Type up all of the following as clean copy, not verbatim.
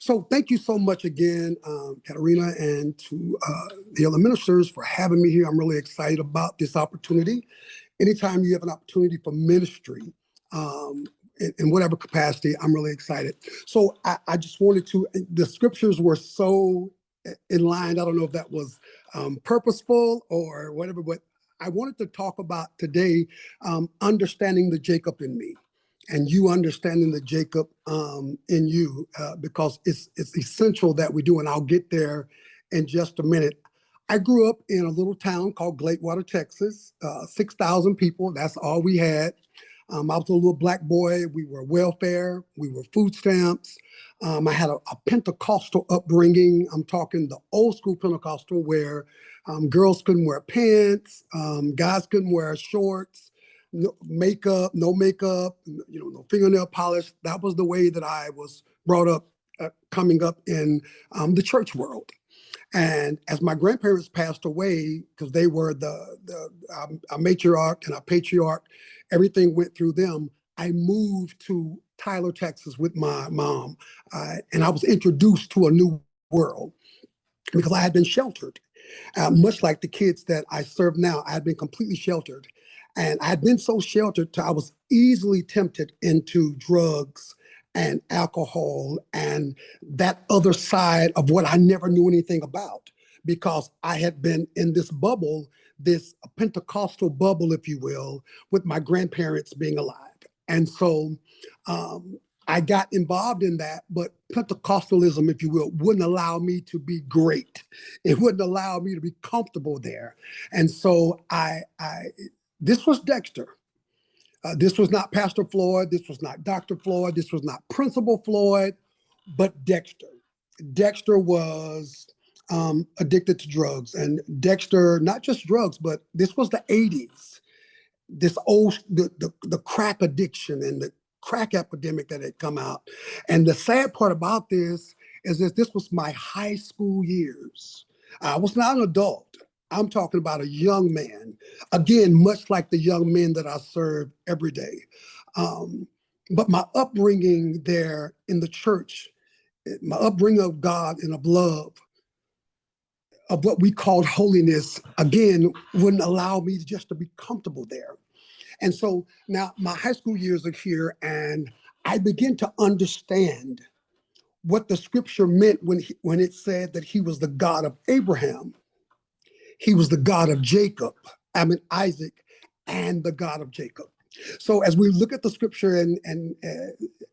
So thank you so much again, Katarina, and to the other ministers for having me here. I'm really excited about this opportunity. Anytime you have an opportunity for ministry, um, in whatever capacity, I'm really excited. So I just wanted to, the scriptures were so in line. I don't know if that was purposeful or whatever, but I wanted to talk about today understanding the Jacob in me and you understanding the Jacob in you, because it's essential that we do, and I'll get there in just a minute. I grew up in a little town called Gladewater, Texas, 6,000 people. That's all we had. I was a little black boy. We were welfare. We were food stamps. I had a Pentecostal upbringing. I'm talking the old school Pentecostal where girls couldn't wear pants, guys couldn't wear shorts, no makeup, no fingernail polish. That was the way that I was brought up, coming up in the church world. As my grandparents passed away, because they were a matriarch and a patriarch, everything went through them. I moved to Tyler, Texas with my mom, and I was introduced to a new world because I had been sheltered. Much like the kids that I serve now, I had been completely sheltered. And I had been so sheltered, I was easily tempted into drugs and alcohol and that other side of what I never knew anything about, because I had been in this bubble, this Pentecostal bubble, if you will, with my grandparents being alive. And so I got involved in that, but Pentecostalism, if you will, wouldn't allow me to be great. It wouldn't allow me to be comfortable there. And so this was Dexter. This was not Pastor Floyd. This was not Dr. Floyd. This was not Principal Floyd, but Dexter. Dexter was addicted to drugs, and Dexter, not just drugs, but this was the 80s. The crack addiction and the crack epidemic that had come out. And the sad part about this is that this was my high school years. I was not an adult. I'm talking about a young man, again, much like the young men that I serve every day. But my upbringing there in the church, my upbringing of God and of love, of what we called holiness, again, wouldn't allow me just to be comfortable there. And so now my high school years are here, and I begin to understand what the scripture meant when it said that he was the God of Abraham. He was the God of Jacob, Isaac, and the God of Jacob. So as we look at the scripture and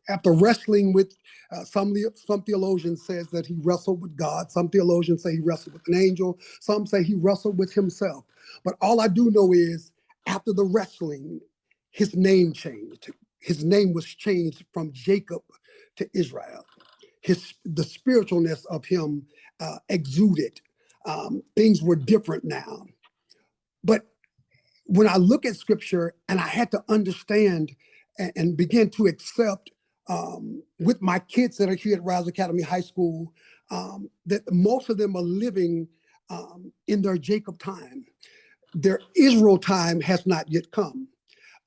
after wrestling with some theologians says that he wrestled with God. Some theologians say he wrestled with an angel. Some say he wrestled with himself. But all I do know is after the wrestling, his name changed. His name was changed from Jacob to Israel. The spiritualness of him exuded. Things were different now. But when I look at scripture, and I had to understand and begin to accept with my kids that are here at Rise Academy High School, that most of them are living in their Jacob time. Their Israel time has not yet come.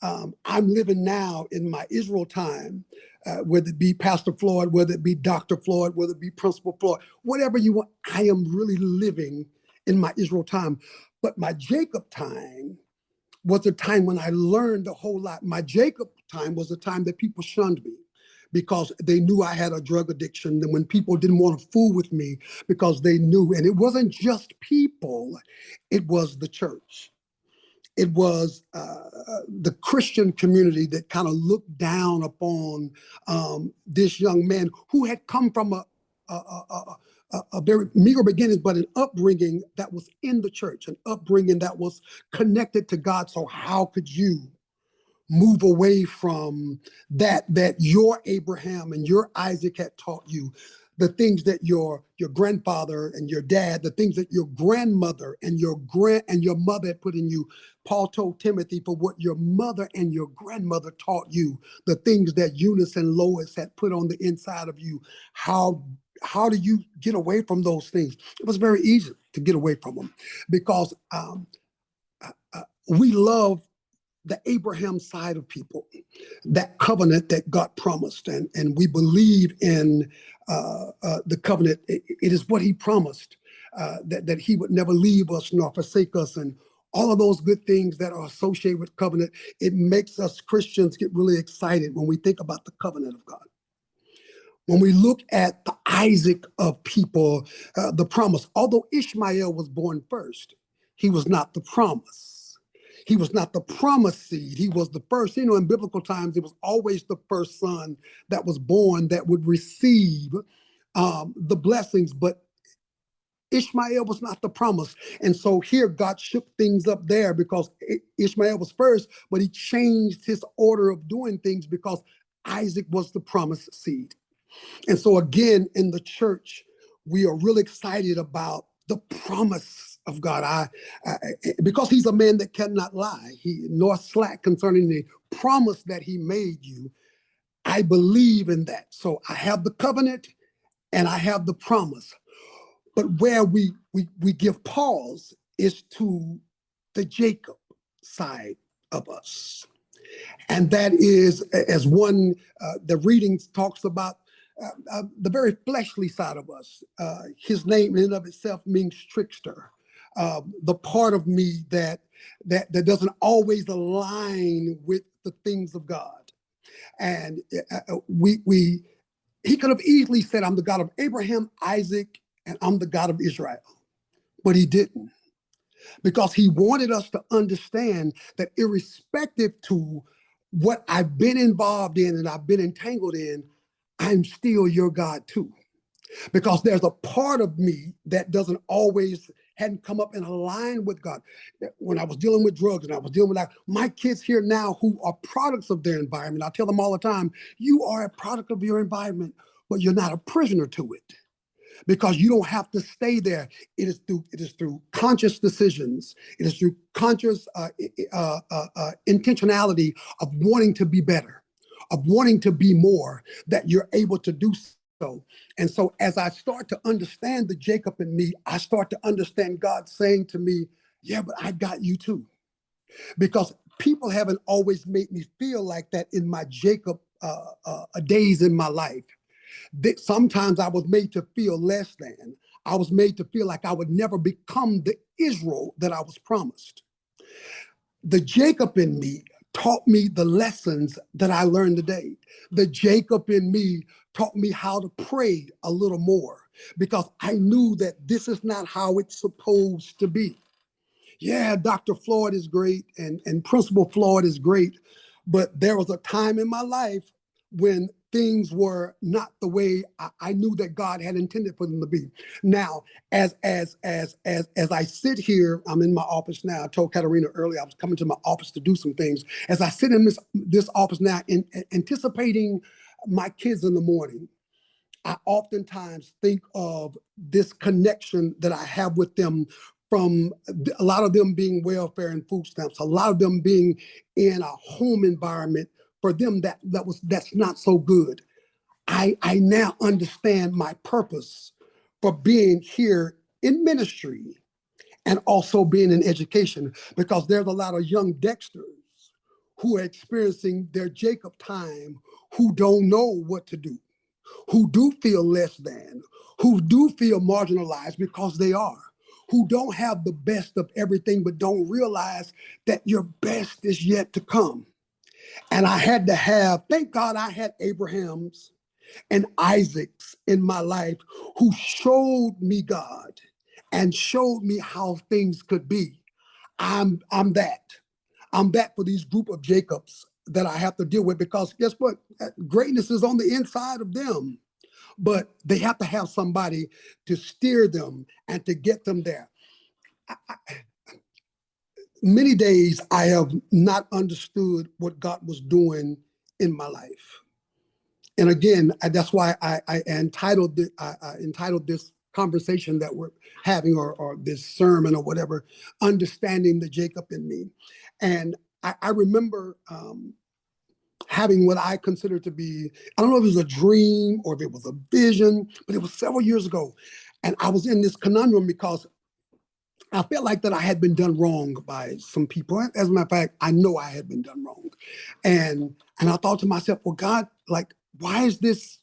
I'm living now in my Israel time, whether it be Pastor Floyd, whether it be Dr. Floyd, whether it be Principal Floyd, whatever you want, I am really living in my Israel time. But my Jacob time was a time when I learned a whole lot. My Jacob time was a time that people shunned me because they knew I had a drug addiction, and when people didn't want to fool with me because they knew, and it wasn't just people, it was the church. It was the Christian community that kind of looked down upon this young man who had come from a very meager beginning, but an upbringing that was in the church, an upbringing that was connected to God. So how could you move away from that your Abraham and your Isaac had taught you? The things that your grandfather and your dad, the things that your grandmother and your mother had put in you. Paul told Timothy, for what your mother and your grandmother taught you, the things that Eunice and Lois had put on the inside of you. How do you get away from those things? It was very easy to get away from them because we love the Abraham side of people, that covenant that God promised. And we believe in the covenant. It is what he promised, that he would never leave us nor forsake us. And all of those good things that are associated with covenant, it makes us Christians get really excited when we think about the covenant of God. When we look at the Isaac of people, the promise, although Ishmael was born first, he was not the promise. He was not the promised seed. He was the first. You know, in biblical times, it was always the first son that was born that would receive the blessings, but Ishmael was not the promise. And so here God shook things up there because Ishmael was first, but he changed his order of doing things because Isaac was the promised seed. And so again, in the church, we are really excited about the promise of God. Because he's a man that cannot lie, he nor slack concerning the promise that he made you. I believe in that. So I have the covenant and I have the promise. But where we give pause is to the Jacob side of us. And that is, as one, the reading talks about, the very fleshly side of us. His name in and of itself means trickster. The part of me that doesn't always align with the things of God. And he could have easily said, I'm the God of Abraham, Isaac, and I'm the God of Israel. But he didn't, because he wanted us to understand that irrespective to what I've been involved in and I've been entangled in, I'm still your God too. Because there's a part of me that hadn't come up and aligned with God. When I was dealing with drugs and I was dealing with my kids here now who are products of their environment, I tell them all the time, you are a product of your environment, but you're not a prisoner to it. Because you don't have to stay there. It is through conscious decisions. It is through conscious intentionality of wanting to be better, of wanting to be more, that you're able to do so. And so as I start to understand the Jacob in me, I start to understand God saying to me, yeah, but I got you too. Because people haven't always made me feel like that in my Jacob days in my life. Sometimes I was made to feel less than. I was made to feel like I would never become the Israel that I was promised. The Jacob in me taught me the lessons that I learned today. The Jacob in me taught me how to pray a little more, because I knew that this is not how it's supposed to be. Yeah, Dr. Floyd is great and Principal Floyd is great, but there was a time in my life when things were not the way I knew that God had intended for them to be. Now, as I sit here, I'm in my office now. I told Katarina earlier I was coming to my office to do some things. As I sit in this office now, anticipating my kids in the morning, I oftentimes think of this connection that I have with them, from a lot of them being welfare and food stamps, a lot of them being in a home environment for them that's not so good. I now understand my purpose for being here in ministry and also being in education, because there's a lot of young Dexters who are experiencing their Jacob time, who don't know what to do, who do feel less than, who do feel marginalized because they are, who don't have the best of everything, but don't realize that your best is yet to come. And I had to thank God I had Abraham's and Isaac's in my life who showed me God and showed me how things could be. I'm that. I'm that for these group of Jacobs that I have to deal with, because guess what? Greatness is on the inside of them, but they have to have somebody to steer them and to get them there. Many days I have not understood what God was doing in my life. And again, that's why I entitled this conversation that we're having, or this sermon or whatever, understanding the Jacob in me. And I remember having what I consider to be, I don't know if it was a dream or if it was a vision, but it was several years ago. And I was in this conundrum because I felt like that I had been done wrong by some people. As a matter of fact, I know I had been done wrong. And I thought to myself, well, God, like, why is this,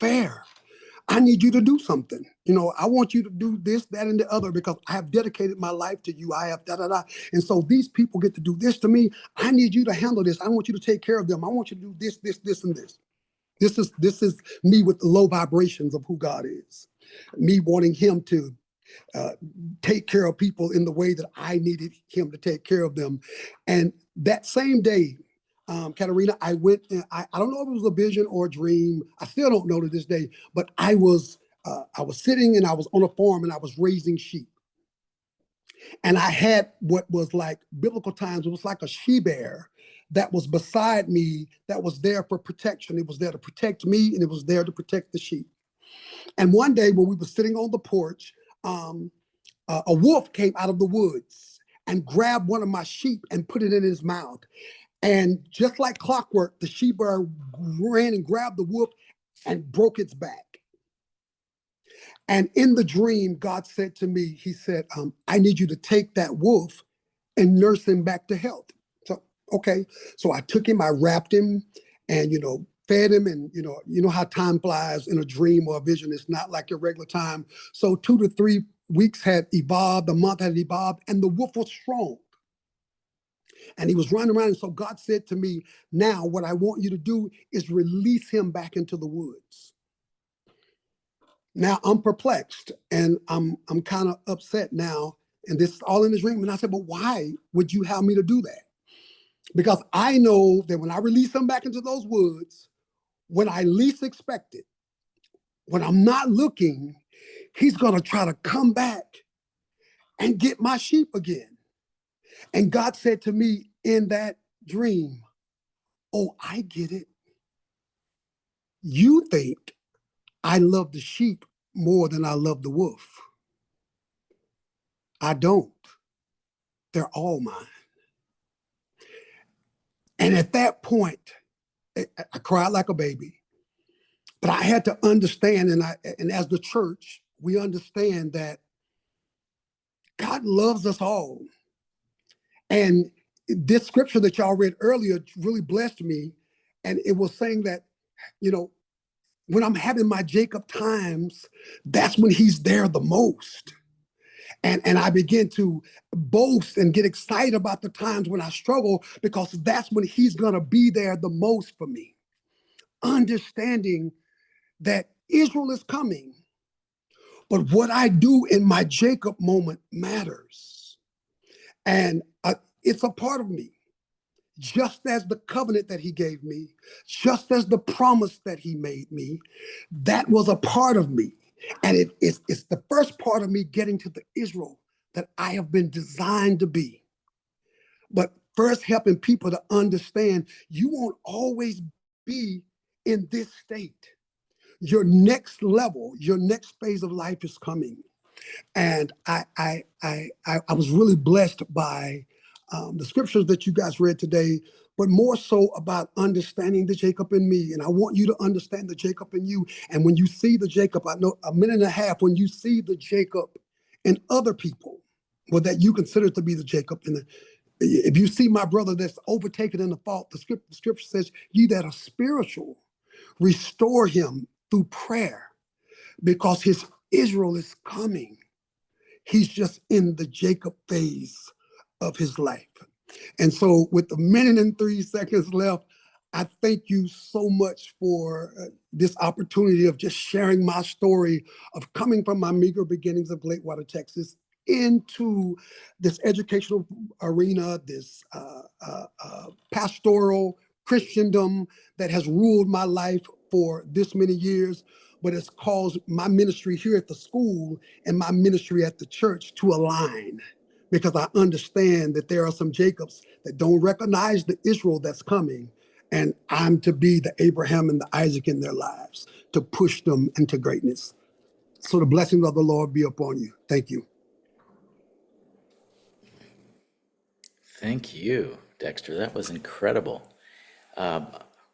fair? I need you to do something. I want you to do this, that, and the other because I have dedicated my life to you. I have da da da. And so these people get to do this to me. I need you to handle this. I want you to take care of them. I want you to do this, this, this, and this. This is me with the low vibrations of who God is. Me wanting him to uh, take care of people in the way that I needed him to take care of them. And that same day, Katarina, I went. I don't know if it was a vision or a dream. I still don't know to this day. But I was sitting and I was on a farm and I was raising sheep. And I had what was like biblical times. It was like a she bear that was beside me that was there for protection. It was there to protect me and it was there to protect the sheep. And one day when we were sitting on the porch, um, a wolf came out of the woods and grabbed one of my sheep and put it in his mouth. And just like clockwork, the she bear ran and grabbed the wolf and broke its back. And in the dream, God said to me, he said, I need you to take that wolf and nurse him back to health. So, okay. So I took him, I wrapped him and, fed him. And, you know how time flies in a dream or a vision. It's not like your regular time. So 2 to 3 weeks had evolved, a month had evolved, and the wolf was strong. And he was running around. And so God said to me, now what I want you to do is release him back into the woods. Now I'm perplexed and I'm kind of upset now. And this is all in his dream. And I said, but why would you have me to do that? Because I know that when I release him back into those woods, when I least expect it, when I'm not looking, he's going to try to come back and get my sheep again. And God said to me in that dream, oh, I get it. You think I love the sheep more than I love the wolf. I don't. They're all mine. And at that point, I cried like a baby. But I had to understand, and as the church, we understand that God loves us all. And this scripture that y'all read earlier really blessed me. And it was saying that, you know, when I'm having my Jacob times, that's when he's there the most. And I begin to boast and get excited about the times when I struggle because that's when he's going to be there the most for me. Understanding that Israel is coming, but what I do in my Jacob moment matters. And it's a part of me, just as the covenant that he gave me, just as the promise that he made me, that was a part of me. And it's the first part of me getting to the Israel that I have been designed to be. But first, helping people to understand you won't always be in this state. Your next level, your next phase of life is coming. And I was really blessed by the scriptures that you guys read today, but more so about understanding the Jacob in me. And I want you to understand the Jacob in you. And when you see the Jacob, I know a minute and a half, when you see the Jacob in other people, well, that you consider to be the Jacob in the, if you see my brother that's overtaken in the fault, the scripture says, ye that are spiritual, restore him through prayer because his Israel is coming. He's just in the Jacob phase of his life. And so, with a minute and 3 seconds left, I thank you so much for this opportunity of just sharing my story of coming from my meager beginnings of Gladewater, Texas, into this educational arena, this pastoral Christendom that has ruled my life for this many years, but it's caused my ministry here at the school and my ministry at the church to align because I understand that there are some Jacobs that don't recognize the Israel that's coming. And I'm to be the Abraham and the Isaac in their lives to push them into greatness. So the blessings of the Lord be upon you. Thank you. Thank you, Dexter. That was incredible. Um,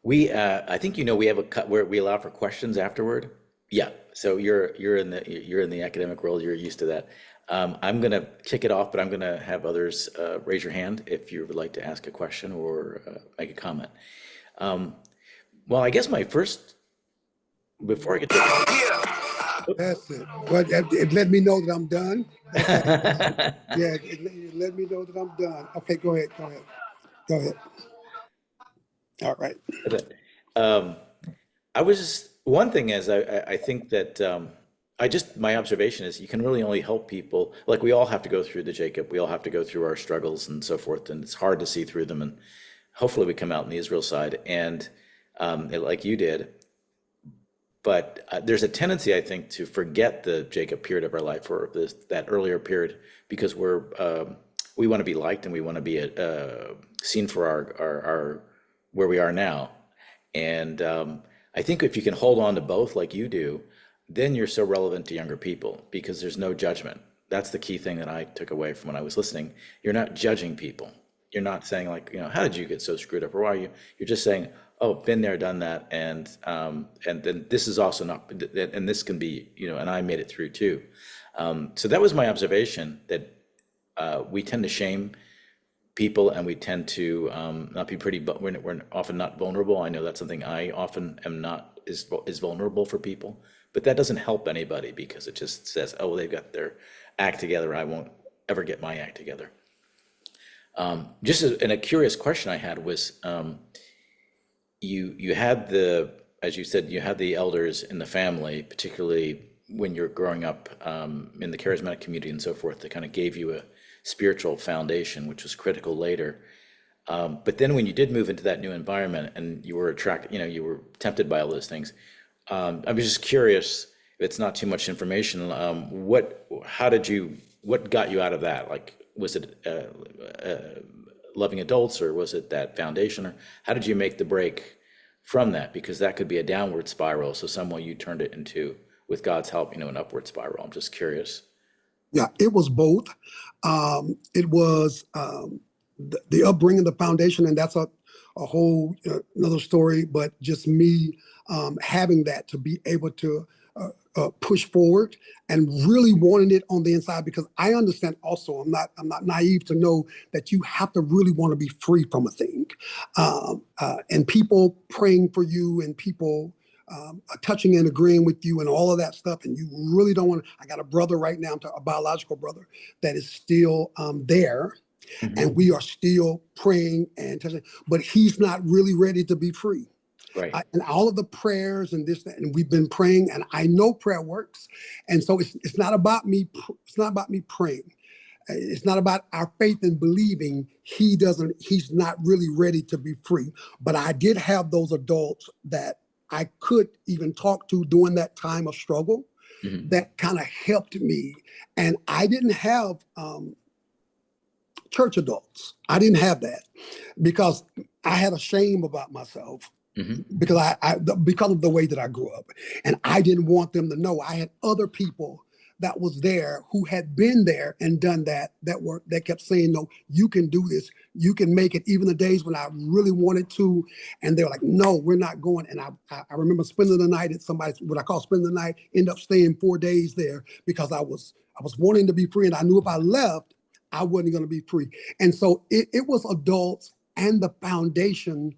I think we have a cut where we allow for questions afterward. Yeah. So you're in the academic world. You're used to that. I'm going to kick it off, but I'm going to have others raise your hand if you would like to ask a question or make a comment. Um, well, I guess my first, before I get to, That's it. But it let me know that I'm done. That's all. Yeah, it let me know that I'm done. Okay, go ahead. Go ahead. Go ahead. All right. um, I was just, one thing is I think that my observation is you can really only help people. Like we all have to go through the Jacob, we all have to go through our struggles and so forth, and it's hard to see through them. And hopefully we come out on the Israel side and like you did. But there's a tendency, I think, to forget the Jacob period of our life or that earlier period because we want to be liked and we want to be seen for our where we are now. And I think if you can hold on to both like you do, then you're so relevant to younger people because there's no judgment. That's the key thing that I took away from when I was listening. You're not judging people. You're not saying like, how did you get so screwed up or why are you? You're just saying, oh, been there, done that, and then this is also not, and this can be, and I made it through too. So that was my observation that we tend to shame people and we tend to not be pretty, but we're often not vulnerable. I know that's something I often am not is vulnerable for people, but that doesn't help anybody because it just says, oh, they've got their act together. I won't ever get my act together. And a curious question I had was, you had as you said, you had the elders in the family, particularly when you're growing up in the charismatic community and so forth, that kind of gave you a spiritual foundation, which was critical later. But then when you did move into that new environment and you were attracted, you were tempted by all those things. I was just curious, if it's not too much information, what got you out of that? Like, was it loving adults or was it that foundation? Or how did you make the break from that? Because that could be a downward spiral. So some way you turned it into, with God's help, an upward spiral. I'm just curious. Yeah, it was both. It was the upbringing, the foundation, and that's a whole another story. But just me having that to be able to push forward and really wanting it on the inside, because I understand also I'm not naive to know that you have to really want to be free from a thing, and people praying for you and people touching and agreeing with you and all of that stuff. And you really don't want to. I got a brother right now, a biological brother, that is still there. Mhm. And we are still praying and touching, but he's not really ready to be free. Right. And all of the prayers and this, and we've been praying, and I know prayer works. And so it's not about me. It's not about me praying. It's not about our faith and believing. He's not really ready to be free. But I did have those adults that I could even talk to during that time of struggle Mhm. that kind of helped me. And I didn't have church adults. I didn't have that because I had a shame about myself Mhm. because because of the way that I grew up, and I didn't want them to know. I had other people that was there who had been there and done that kept saying, no, you can do this, you can make it, even the days when I really wanted to, and they were like, no, we're not going. And I remember spending the night at somebody's, what I call spending the night, end up staying 4 days there because I was wanting to be free, and I knew if I left I wasn't going to be free. And so it was adults and the foundation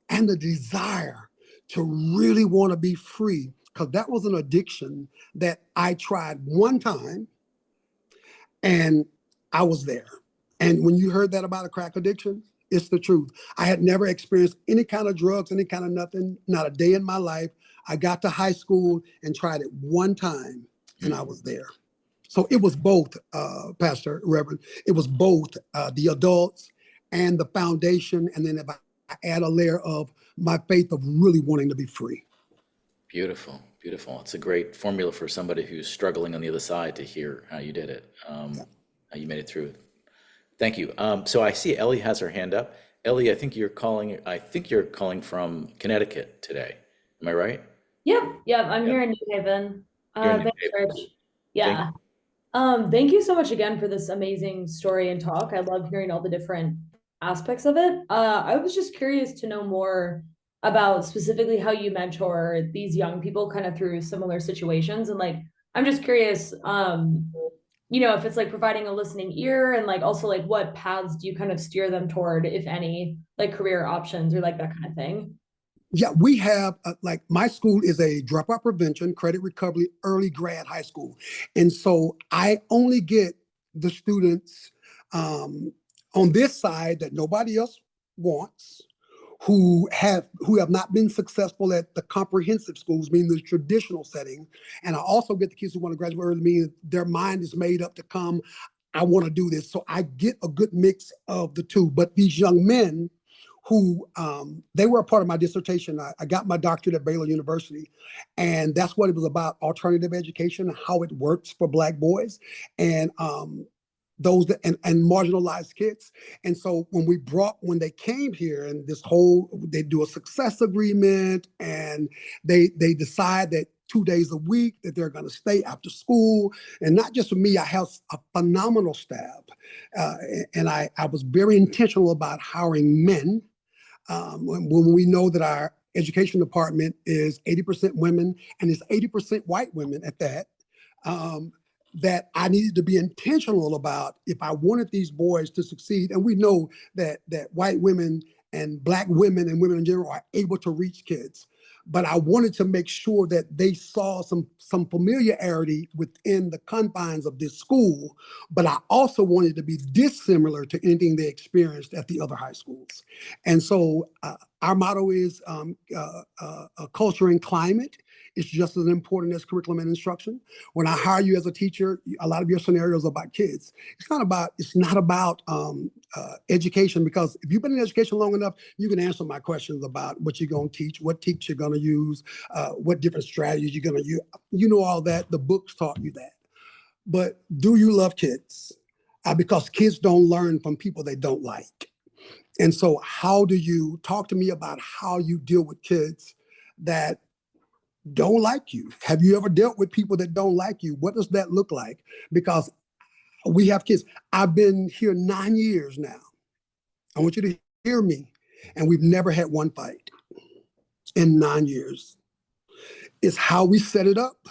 and the desire to really want to be free, because that was an addiction that I tried one time and I was there. And when you heard that about a crack addiction, it's the truth. I had never experienced any kind of drugs, any kind of nothing, not a day in my life. I got to high school and tried it one time and I was there. So it was both, Pastor Reverend. It was both the adults and the foundation. And then if I add a layer of my faith of really wanting to be free. Beautiful, beautiful. It's a great formula for somebody who's struggling on the other side to hear how you did it, how you made it through. Thank you. So I see Ellie has her hand up. Ellie, I think you're calling from Connecticut today. Am I right? Yep, yep. I'm Yep. here in New Haven. You're in New Thanks, Haven. Rich. Thank Yeah. Thank you so much again for this amazing story and talk. I love hearing all the different aspects of it. I was just curious to know more about specifically how you mentor these young people kind of through similar situations. And like, I'm just curious, if it's like providing a listening ear, and like also like what paths do you kind of steer them toward, if any, like career options or like that kind of thing? Yeah, we have like my school is a dropout prevention, credit recovery, early grad high school. And so I only get the students on this side that nobody else wants, who have not been successful at the comprehensive schools, meaning the traditional setting. And I also get the kids who want to graduate early, meaning their mind is made up to come. I want to do this. So I get a good mix of the two. But these young men who they were a part of my dissertation. I got my doctorate at Baylor University, and that's what it was about: alternative education, how it works for Black boys, and those that, and marginalized kids. And so when they came here, and they do a success agreement, and they decide that 2 days a week that they're going to stay after school. And not just for me, I have a phenomenal staff, and I was very intentional about hiring men. When we know that our education department is 80% women and it's 80% white women at that, that I needed to be intentional about if I wanted these boys to succeed. And we know that white women and Black women and women in general are able to reach kids. But I wanted to make sure that they saw some familiarity within the confines of this school. But I also wanted to be dissimilar to anything they experienced at the other high schools. And so our motto is culture and climate. It's just as important as curriculum and instruction. When I hire you as a teacher, a lot of your scenarios are about kids. It's not about education, because if you've been in education long enough, you can answer my questions about what you're going to teach, what teach you're going to use, what different strategies you're going to use. You know all that. The books taught you that. But do you love kids? Because kids don't learn from people they don't like. And so how do you talk to me about how you deal with kids that don't like you? Have you ever dealt with people that don't like you? What does that look like? Because we have kids. I've been here 9 years now. I want you to hear me. And we've never had one fight in 9 years. It's how we set it up.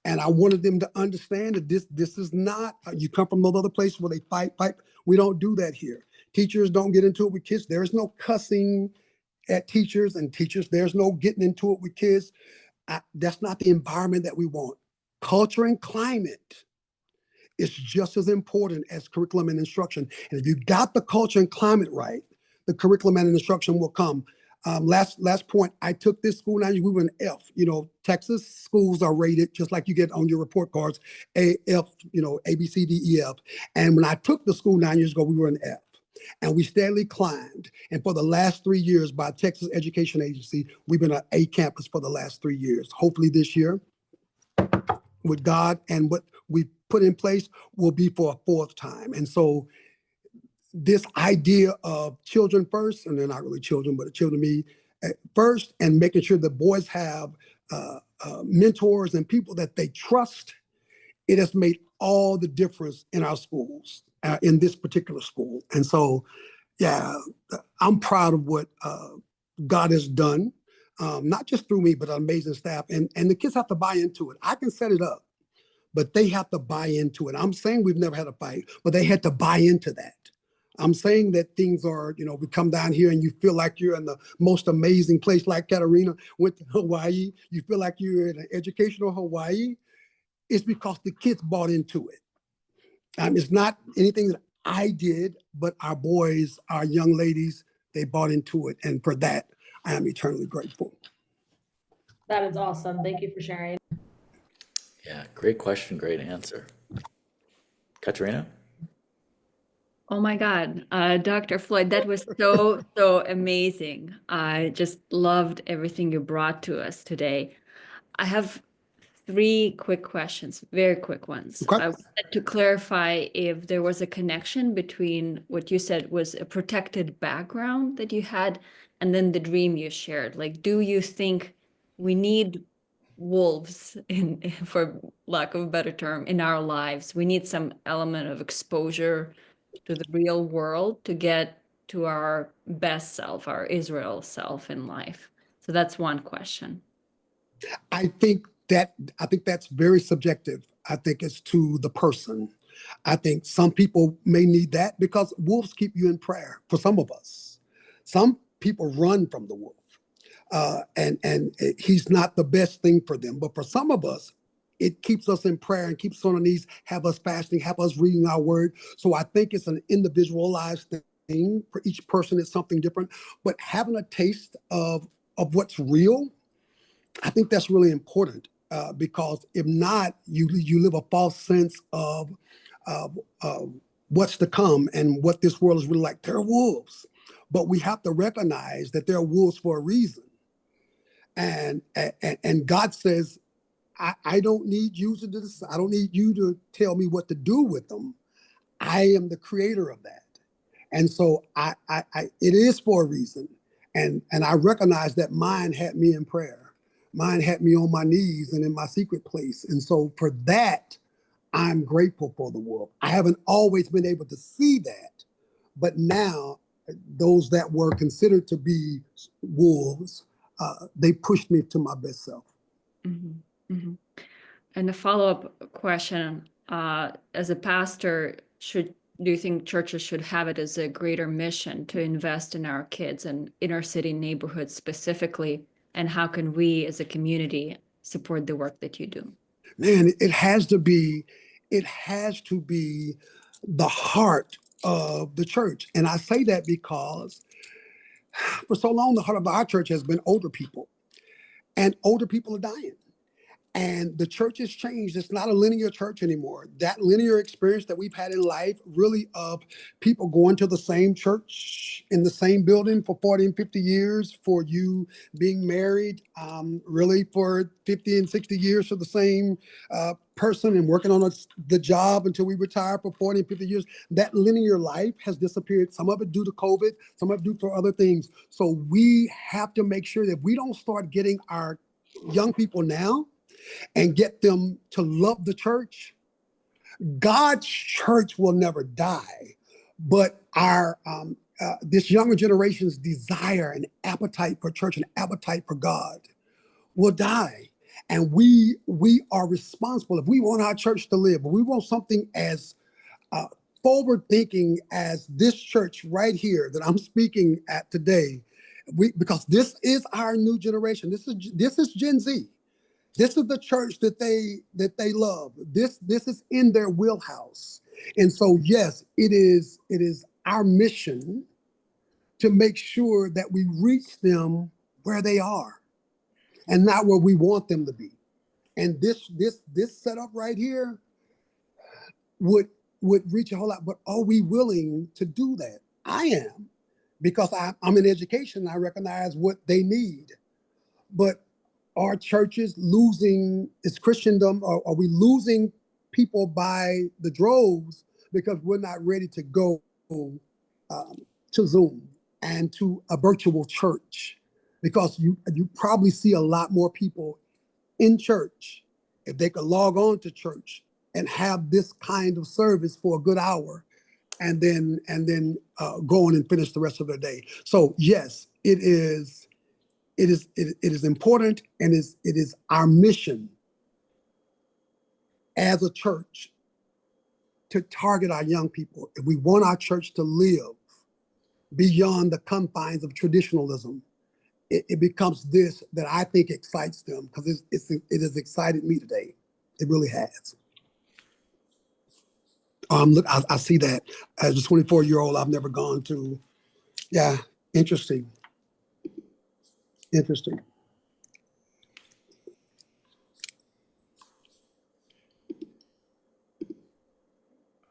And I wanted them to understand that this is not, you come from those other places where they fight. We don't do that here. Teachers don't get into it with kids. There's no cussing at teachers, and teachers, there's no getting into it with kids. That's not the environment that we want. Culture and climate is just as important as curriculum and instruction. And if you got the culture and climate right, the curriculum and instruction will come. Last point, I took this school 9 years, we were an F. Texas schools are rated just like you get on your report cards, A, F, A, B, C, D, E, F. And when I took the school 9 years ago, we were an F. And we steadily climbed. And for the last 3 years, by Texas Education Agency, we've been an A campus for the last 3 years. Hopefully this year, with God and what we put in place, will be for a fourth time. And so this idea of children first, and they're not really children, but children me first, and making sure the boys have mentors and people that they trust, it has made all the difference in our schools, in this particular school. And so, yeah, I'm proud of what God has done, not just through me, but an amazing staff. And the kids have to buy into it. I can set it up, but they have to buy into it. I'm saying we've never had a fight, but they had to buy into that. I'm saying that things are, we come down here and you feel like you're in the most amazing place, like Katarina went to Hawaii. You feel like you're in an educational Hawaii. It's because the kids bought into it. It's not anything that I did, but our boys, our young ladies, they bought into it. And for that, I am eternally grateful. That is awesome. Thank you for sharing. Yeah, great question, great answer. Katrina? Oh my God, Dr. Floyd, that was so amazing. I just loved everything you brought to us today. I have 3 quick questions, very quick ones. Okay. I wanted to clarify if there was a connection between what you said was a protected background that you had and then the dream you shared. Like, do you think we need wolves, for lack of a better term, in our lives? We need some element of exposure to the real world to get to our best self, our Israel self in life. So that's one question. I think that's very subjective. I think it's to the person. I think some people may need that because wolves keep you in prayer. For some of us, some people run from the wolf, and he's not the best thing for them. But for some of us, it keeps us in prayer and keeps us on our knees, have us fasting, have us reading our word. So I think it's an individualized thing for each person. It's something different. But having a taste of what's real, I think that's really important, because if not, you live a false sense of what's to come and what this world is really like. There are wolves, but we have to recognize that there are wolves for a reason. And God says, I don't need you to do this. I don't need you to tell me what to do with them. I am the creator of that. And so it is for a reason. And I recognize that mine had me in prayer. Mine had me on my knees and in my secret place. And so for that, I'm grateful for the wolf. I haven't always been able to see that, but now those that were considered to be wolves, they pushed me to my best self. Mm-hmm. Mm-hmm. And a follow-up question, as a pastor, do you think churches should have it as a greater mission to invest in our kids and inner city neighborhoods specifically? And how can we as a community support the work that you do? Man, it has to be the heart of the church. And I say that because for so long, the heart of our church has been older people, and older people are dying. And the church has changed. It's not a linear church anymore. That linear experience that we've had in life, really, of people going to the same church in the same building for 40 and 50 years, for you being married, really for 50 and 60 years to the same person, and working on the job until we retire for 40 and 50 years. That linear life has disappeared. Some of it due to COVID, some of it due to other things. So we have to make sure that we don't start getting our young people now and get them to love the church. God's church will never die, but our this younger generation's desire and appetite for church and appetite for God will die. And we are responsible. If we want our church to live, if we want something as forward thinking as this church right here that I'm speaking at today, because this is our new generation. This is Gen Z. This is the church that they love. This is in their wheelhouse. And so, yes, it is our mission to make sure that we reach them where they are and not where we want them to be. And this setup right here would reach a whole lot. But are we willing to do that? I am, because I'm in education and I recognize what they need. But are churches losing its Christendom? Or are we losing people by the droves because we're not ready to go to Zoom and to a virtual church? Because you probably see a lot more people in church if they could log on to church and have this kind of service for a good hour, and then go on and finish the rest of their day. So yes, it is important, and it is our mission as a church to target our young people. If we want our church to live beyond the confines of traditionalism, it becomes this that I think excites them, because it has excited me today. It really has. Look, I see that as a 24-year-old, I've never gone to. Yeah, interesting.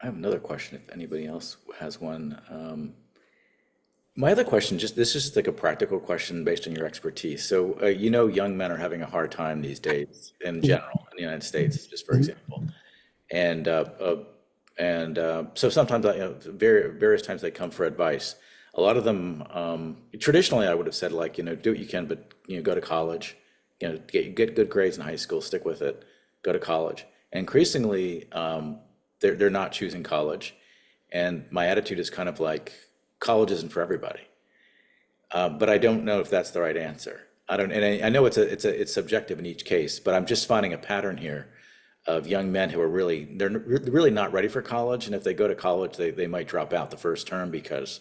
I have another question if anybody else has one. My other question, this is like a practical question based on your expertise. So, young men are having a hard time these days in general in the United States, just for example. And so sometimes, various times they come for advice. A lot of them, traditionally, I would have said, like, do what you can, but go to college, get good grades in high school, stick with it, go to college. And increasingly, they're not choosing college, and my attitude is kind of like, college isn't for everybody. But I don't know if that's the right answer. I know it's subjective in each case, but I'm just finding a pattern here. of young men who are really not ready for college. And if they go to college, they might drop out the first term because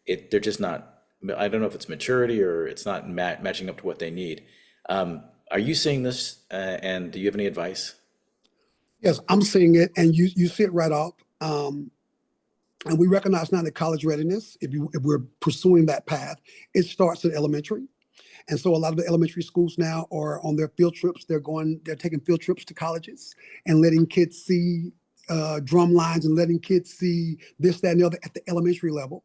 they're just not, I don't know if it's maturity or it's not matching up to what they need. Are you seeing this, and do you have any advice? Yes, I'm seeing it, and you see it right off. And we recognize now that college readiness, if we're pursuing that path, it starts in elementary. And so a lot of the elementary schools now are on their field trips. They're taking field trips to colleges and letting kids see drum lines and letting kids see this, that, and the other at the elementary level.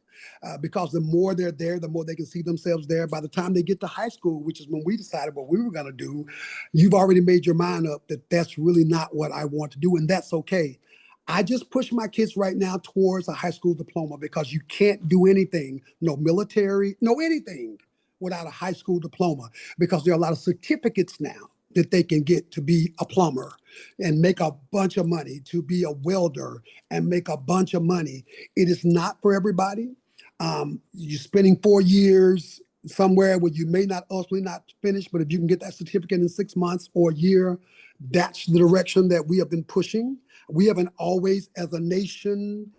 Because the more they're there, the more they can see themselves there. By the time they get to high school, which is when we decided what we were going to do, you've already made your mind up that that's really not what I want to do, and that's okay. I just push my kids right now towards a high school diploma because you can't do anything, no military, no anything without a high school diploma, because there are a lot of certificates now that they can get to be a plumber and make a bunch of money, to be a welder and make a bunch of money. It is not for everybody. You're spending 4 years somewhere where you may not ultimately not finish, but if you can get that certificate in 6 months or a year, that's the direction that we have been pushing. We haven't always, as a nation,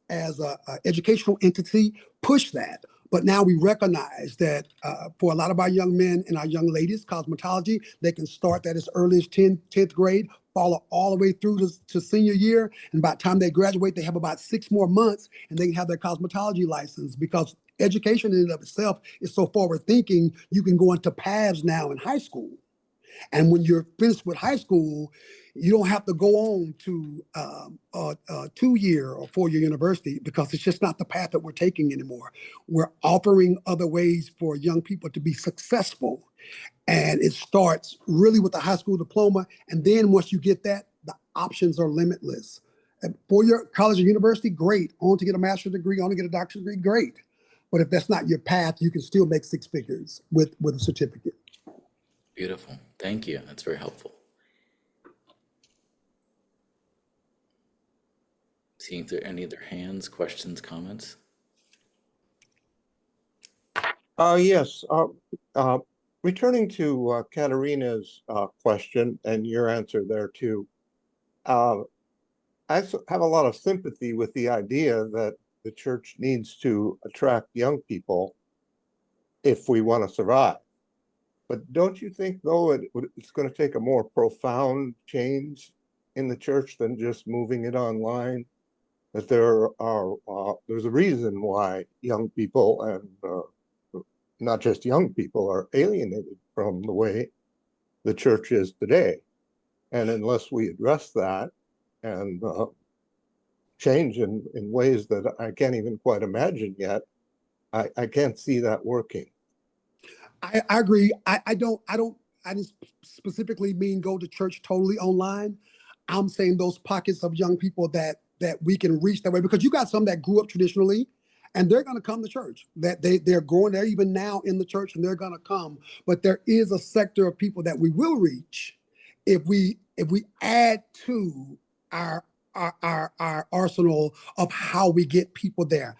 as a educational entity, pushed that. But now we recognize that for a lot of our young men and our young ladies, cosmetology, they can start that as early as 10th grade, follow all the way through to senior year. And by the time they graduate, they have about 6 more months and they can have their cosmetology license, because education in and of itself is so forward thinking. You can go into paths now in high school. And when you're finished with high school, you don't have to go on to a 2-year or 4-year university, because it's just not the path that we're taking anymore. We're offering other ways for young people to be successful. And it starts really with a high school diploma. And then once you get that, the options are limitless. And 4-year college or university, great. On to get a master's degree, on to get a doctorate degree, great. But if that's not your path, you can still make 6 figures with a certificate. Beautiful. Thank you. That's very helpful. Seeing if there are any other hands, questions, comments. Yes. Returning to Katerina's question and your answer there too, I have a lot of sympathy with the idea that the church needs to attract young people if we want to survive. But don't you think, though, it's going to take a more profound change in the church than just moving it online? That there's a reason why young people, and not just young people, are alienated from the way the church is today. And unless we address that and change in ways that I can't even quite imagine yet, I can't see that working. I agree. I didn't specifically mean go to church totally online. I'm saying those pockets of young people that we can reach that way, because you got some that grew up traditionally and they're going to come to church, that they're growing, they're even now in the church and they're going to come. But there is a sector of people that we will reach if we add to our arsenal of how we get people there.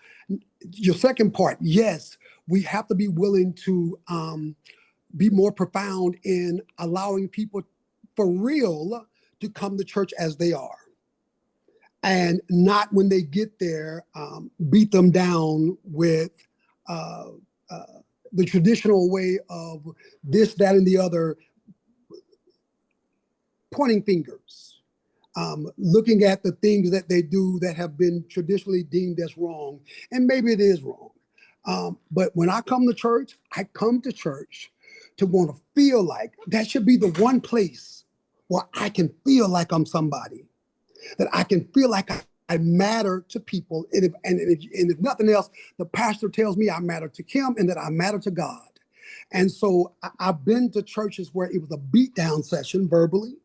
Your second part, yes, we have to be willing to be more profound in allowing people for real to come to church as they are, and not when they get there, beat them down with the traditional way of this, that, and the other, pointing fingers, looking at the things that they do that have been traditionally deemed as wrong, and maybe it is wrong. But when I come to church to want to feel like that should be the one place where I can feel like I'm somebody, that I can feel like I matter to people. And if nothing else, the pastor tells me I matter to him and that I matter to God. And so I've been to churches where it was a beatdown session verbally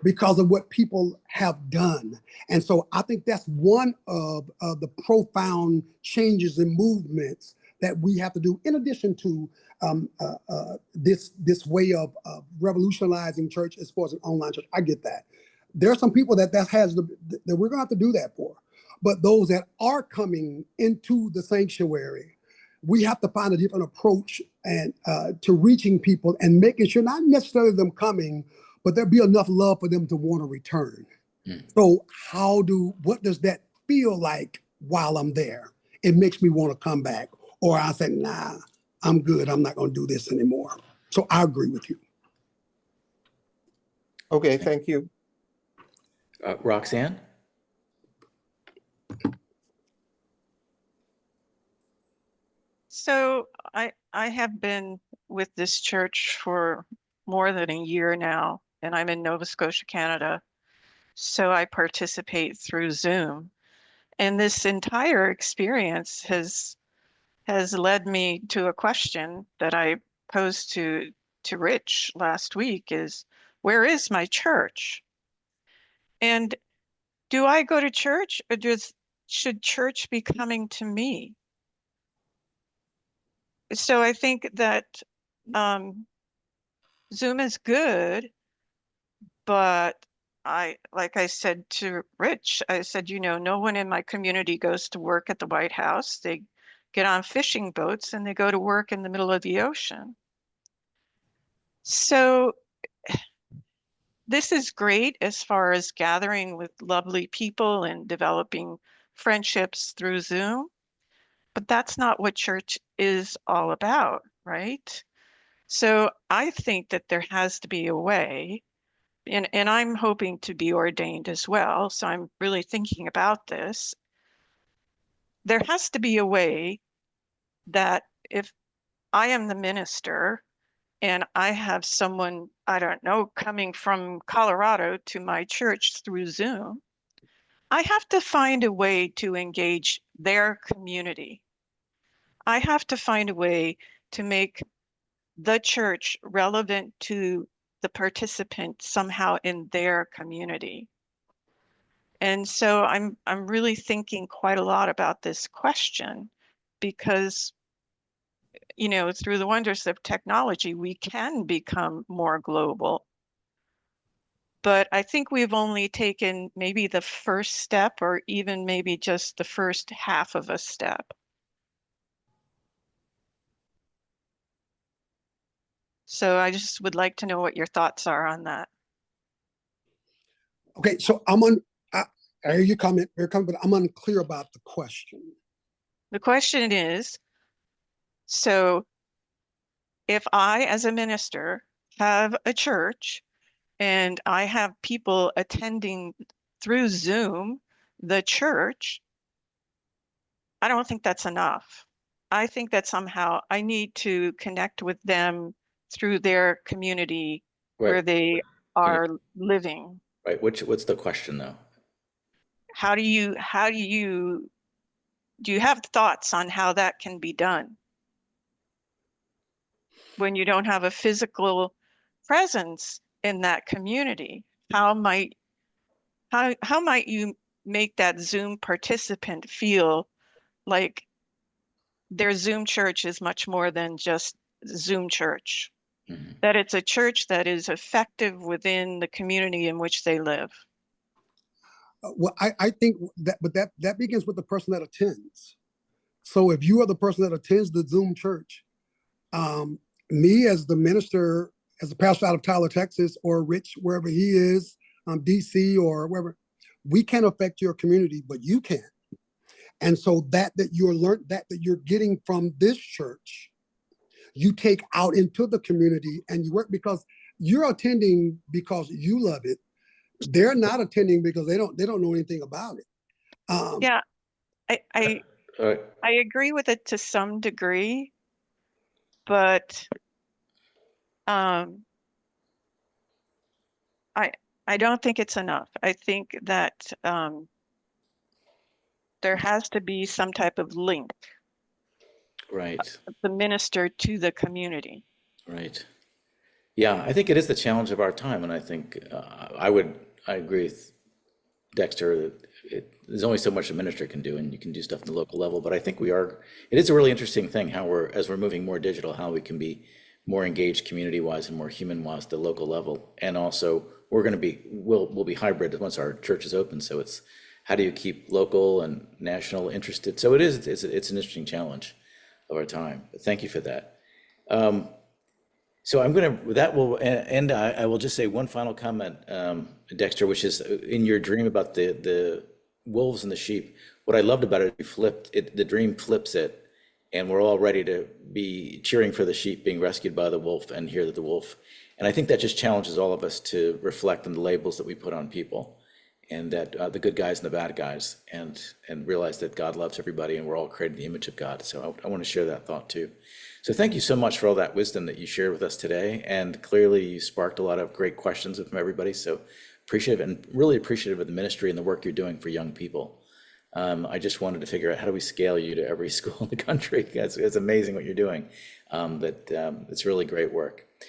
because of what people have done. And so I think that's one of the profound changes and movements that we have to do, in addition to this way of revolutionizing church as far as an online church. I get that. There are some people that we're gonna have to do that for. But those that are coming into the sanctuary, we have to find a different approach and to reaching people and making sure not necessarily them coming, but there'd be enough love for them to want to return. So what does that feel like while I'm there? It makes me want to come back. Or I say, nah, I'm good. I'm not going to do this anymore. So I agree with you. Okay, thank you. Roxanne? So I have been with this church for more than a year now, and I'm in Nova Scotia, Canada. So I participate through Zoom. And this entire experience has led me to a question that I posed to Rich last week is, where is my church? And do I go to church, or should church be coming to me? So I think that Zoom is good, but like I said to Rich, I said, no one in my community goes to work at the White House. They get on fishing boats and they go to work in the middle of the ocean. So this is great as far as gathering with lovely people and developing friendships through Zoom, but that's not what church is all about, right? So I think that there has to be a way, and I'm hoping to be ordained as well, so I'm really thinking about this. There has to be a way that if I am the minister and I have someone, I don't know, coming from Colorado to my church through Zoom, I have to find a way to engage their community. I have to find a way to make the church relevant to the participant somehow in their community. And so I'm really thinking quite a lot about this question because, through the wonders of technology, we can become more global. But I think we've only taken maybe the first step, or even maybe just the first half of a step. So I just would like to know what your thoughts are on that. Okay, so I hear your comment, but I'm unclear about the question. The question is, so if I, as a minister, have a church and I have people attending through Zoom the church, I don't think that's enough. I think that somehow I need to connect with them through their community where Right. they are living. Right. What's the question though? Do you have thoughts on how that can be done when you don't have a physical presence in that community? How might you make that Zoom participant feel like their Zoom church is much more than just Zoom church? Mm-hmm. That it's a church that is effective within the community in which they live. Well, I think that begins with the person that attends. So if you are the person that attends the Zoom church, me as the minister, as a pastor out of Tyler, Texas, or Rich, wherever he is, DC or wherever, we can't affect your community, but you can. And so that you're getting from this church, you take out into the community and you work, because you're attending because you love it. They're not attending because they don't know anything about it. Yeah, I agree with it to some degree, but I don't think it's enough. I think that there has to be some type of link, Right. the minister to the community. Right. Yeah, I think it is the challenge of our time, and I think I agree with Dexter that there's only so much a minister can do, and you can do stuff at the local level. But I think it is a really interesting thing how as we're moving more digital, how we can be more engaged community-wise and more human-wise at the local level. And also, we'll be hybrid once our church is open. So it's how do you keep local and national interested? So it's an interesting challenge of our time. But thank you for that. So that will end. I will just say one final comment, Dexter, which is in your dream about the wolves and the sheep. What I loved about it, you flipped it, the dream flips it, and we're all ready to be cheering for the sheep being rescued by the wolf and hear that the wolf. And I think that just challenges all of us to reflect on the labels that we put on people, and that the good guys and the bad guys, and realize that God loves everybody, and we're all created in the image of God. So I want to share that thought too. So thank you so much for all that wisdom that you shared with us today. And clearly you sparked a lot of great questions from everybody. So appreciative, and really appreciative of the ministry and the work you're doing for young people. I just wanted to figure out, how do we scale you to every school in the country? It's amazing what you're doing. It's really great work.